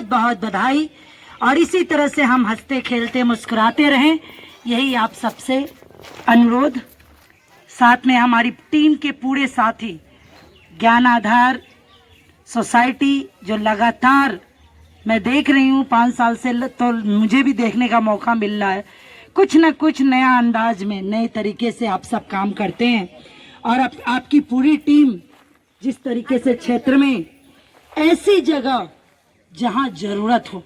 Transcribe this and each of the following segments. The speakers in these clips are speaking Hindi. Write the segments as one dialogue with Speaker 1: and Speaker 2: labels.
Speaker 1: बहुत बहुत बधाई। और इसी तरह से हम हंसते खेलते मुस्कुराते रहें, यही आप सबसे अनुरोध। साथ में हमारी टीम के पूरे साथी, ज्ञान आधार सोसाइटी, जो लगातार मैं देख रही हूँ 5 साल से, तो मुझे भी देखने का मौका मिल रहा है, कुछ न कुछ नया अंदाज में नए तरीके से आप सब काम करते हैं। और आपकी पूरी टीम जिस तरीके से क्षेत्र में ऐसी जगह जहां जरूरत हो,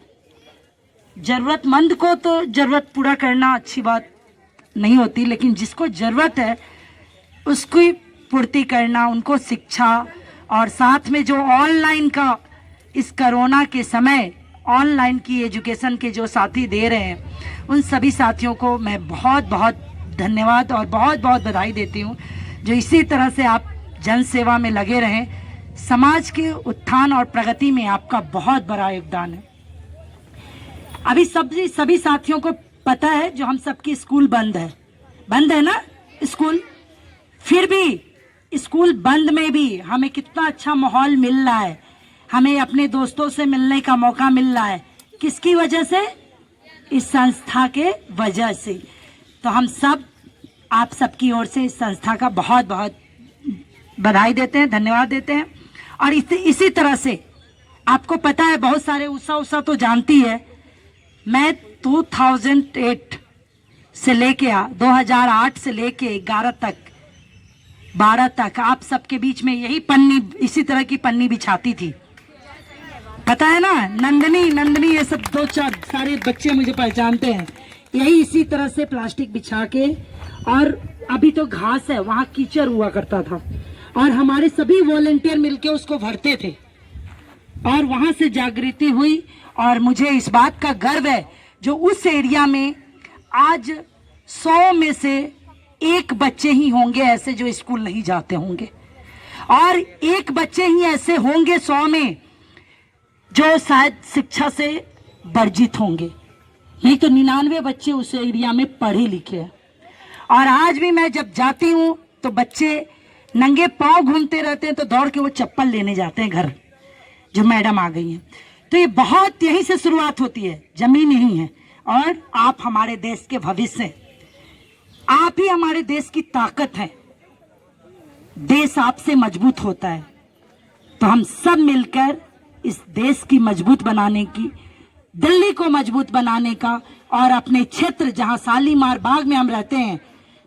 Speaker 1: जरूरतमंद को तो जरूरत पूरा करना अच्छी बात नहीं होती, लेकिन जिसको जरूरत है उसकी पूर्ति करना, उनको शिक्षा, और साथ में जो ऑनलाइन का इस कोरोना के समय ऑनलाइन की एजुकेशन के जो साथी दे रहे हैं, उन सभी साथियों को मैं बहुत बहुत धन्यवाद और बहुत बहुत बधाई देती हूँ, जो इसी तरह से आप जन सेवा में लगे रहें। समाज के उत्थान और प्रगति में आपका बहुत बड़ा योगदान है। अभी सभी साथियों को पता है जो हम सबकी स्कूल बंद है ना स्कूल, फिर भी स्कूल बंद में भी हमें कितना अच्छा माहौल मिल रहा है, हमें अपने दोस्तों से मिलने का मौका मिल रहा है। किसकी वजह से? इस संस्था के वजह से। तो हम सब आप सबकी ओर से इस संस्था का बहुत बहुत बधाई देते हैं, धन्यवाद देते हैं। और इसी तरह से आपको पता है, बहुत सारे उषा तो जानती है, मैं 2008 से लेके 2008 से लेके 12 तक आप सबके बीच में यही पन्नी, इसी तरह की पन्नी बिछाती थी, पता है ना, नंदनी ये सब 2-4 सारे बच्चे मुझे पहचानते हैं, यही इसी तरह से प्लास्टिक बिछा के। और अभी तो घास है, वहां कीचड़ हुआ करता था, और हमारे सभी वॉलंटियर मिलके उसको भरते थे, और वहां से जागृति हुई। और मुझे इस बात का गर्व है जो उस एरिया में आज 100 में से 1 बच्चे ही होंगे ऐसे जो स्कूल नहीं जाते होंगे, और 1 बच्चे ही ऐसे होंगे 100 में जो शायद शिक्षा से वर्जित होंगे, नहीं तो 99 बच्चे उस एरिया में पढ़े लिखे हैं। और आज भी मैं जब जाती हूँ तो बच्चे नंगे पांव घूमते रहते हैं, तो दौड़ के वो चप्पल लेने जाते हैं घर, जो मैडम आ गई हैं। तो ये बहुत यहीं से शुरुआत होती है, जमीन यही है। और आप हमारे देश के भविष्य, आप ही हमारे देश की ताकत है, देश आपसे मजबूत होता है। तो हम सब मिलकर इस देश की मजबूत बनाने की, दिल्ली को मजबूत बनाने का, और अपने क्षेत्र जहां शालीमार बाग में हम रहते हैं,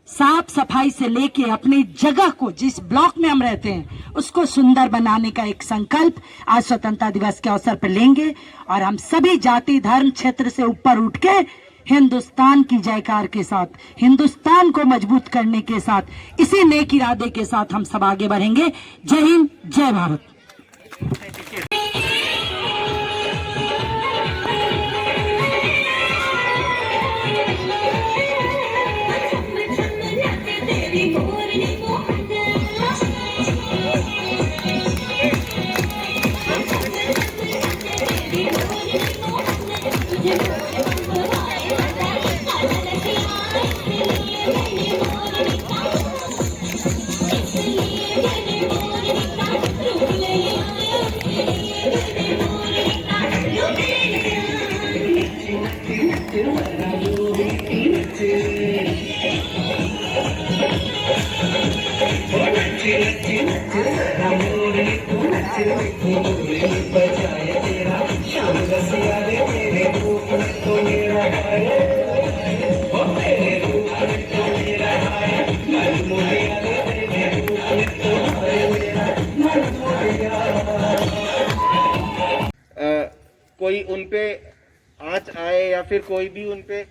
Speaker 1: साफ सफाई से लेके अपनी जगह को, जिस ब्लॉक में हम रहते हैं, उसको सुंदर बनाने का एक संकल्प आज स्वतंत्रता दिवस के अवसर पर लेंगे। और हम सभी जाति धर्म क्षेत्र से ऊपर उठ के हिंदुस्तान की जयकार के साथ, हिंदुस्तान को मजबूत करने के साथ, इसी नेक इरादे के साथ हम सब आगे बढ़ेंगे। जय हिंद, जय भारत।
Speaker 2: कोई उनपे आँच आए या फिर कोई भी उनपे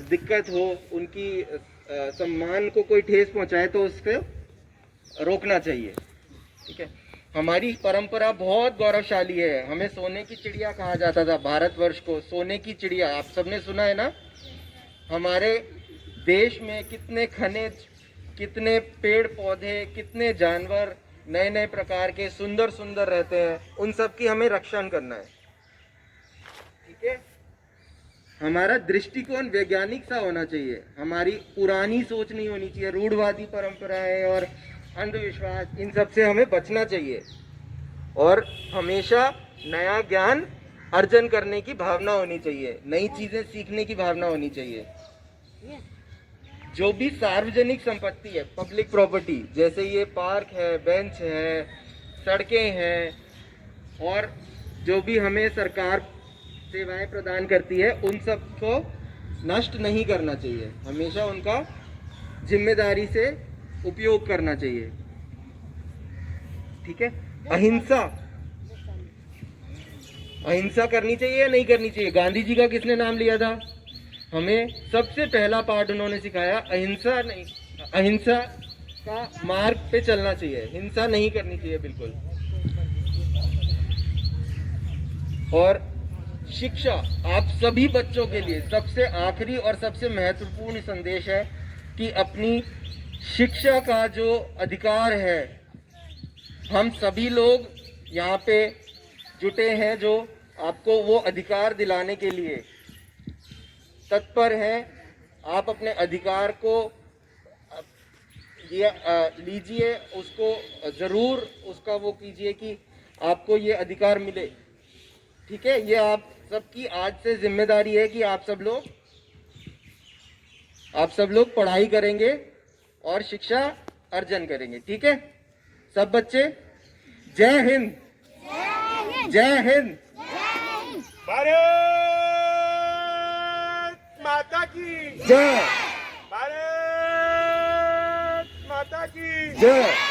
Speaker 2: दिक्कत हो, उनकी सम्मान को कोई ठेस पहुंचाए, तो उसको रोकना चाहिए। ठीक है, हमारी परंपरा बहुत गौरवशाली है। हमें सोने की चिड़िया कहा जाता था, भारतवर्ष को सोने की चिड़िया, आप सबने सुना है ना। हमारे देश में कितने खनिज, कितने पेड़ पौधे, कितने जानवर नए नए प्रकार के सुंदर सुंदर रहते हैं, उन सब की हमें रक्षण करना है। ठीक है, हमारा दृष्टिकोण वैज्ञानिक सा होना चाहिए, हमारी पुरानी सोच नहीं होनी चाहिए, रूढ़वादी परंपराएं और अंधविश्वास, इन सब से हमें बचना चाहिए और हमेशा नया ज्ञान अर्जन करने की भावना होनी चाहिए, नई चीजें सीखने की भावना होनी चाहिए। जो भी सार्वजनिक संपत्ति है, पब्लिक प्रॉपर्टी, जैसे ये पार्क है, बेंच है, सड़कें हैं, और जो भी हमें सरकार सेवाएं प्रदान करती है, उन सब को नष्ट नहीं करना चाहिए, हमेशा उनका जिम्मेदारी से उपयोग करना चाहिए। ठीक है। अहिंसा, अहिंसा करनी चाहिए या नहीं करनी चाहिए? गांधी जी का किसने नाम लिया था? हमें सबसे पहला पाठ उन्होंने सिखाया, अहिंसा नहीं, अहिंसा का मार्ग पे चलना चाहिए, हिंसा नहीं करनी चाहिए बिल्कुल। और शिक्षा आप सभी बच्चों के लिए सबसे आखिरी और सबसे महत्वपूर्ण संदेश है कि अपनी शिक्षा का जो अधिकार है, हम सभी लोग यहाँ पे जुटे हैं जो आपको वो अधिकार दिलाने के लिए तत्पर हैं। आप अपने अधिकार को ये लीजिए, उसको ज़रूर उसका वो कीजिए कि आपको ये अधिकार मिले। ठीक है, ये आप सबकी आज से जिम्मेदारी है कि आप सब लोग पढ़ाई करेंगे और शिक्षा अर्जन करेंगे। ठीक है सब बच्चे, जय हिंद, जय हिंद।
Speaker 3: भारत माता की
Speaker 2: जय,
Speaker 3: भारत माता की
Speaker 2: जय।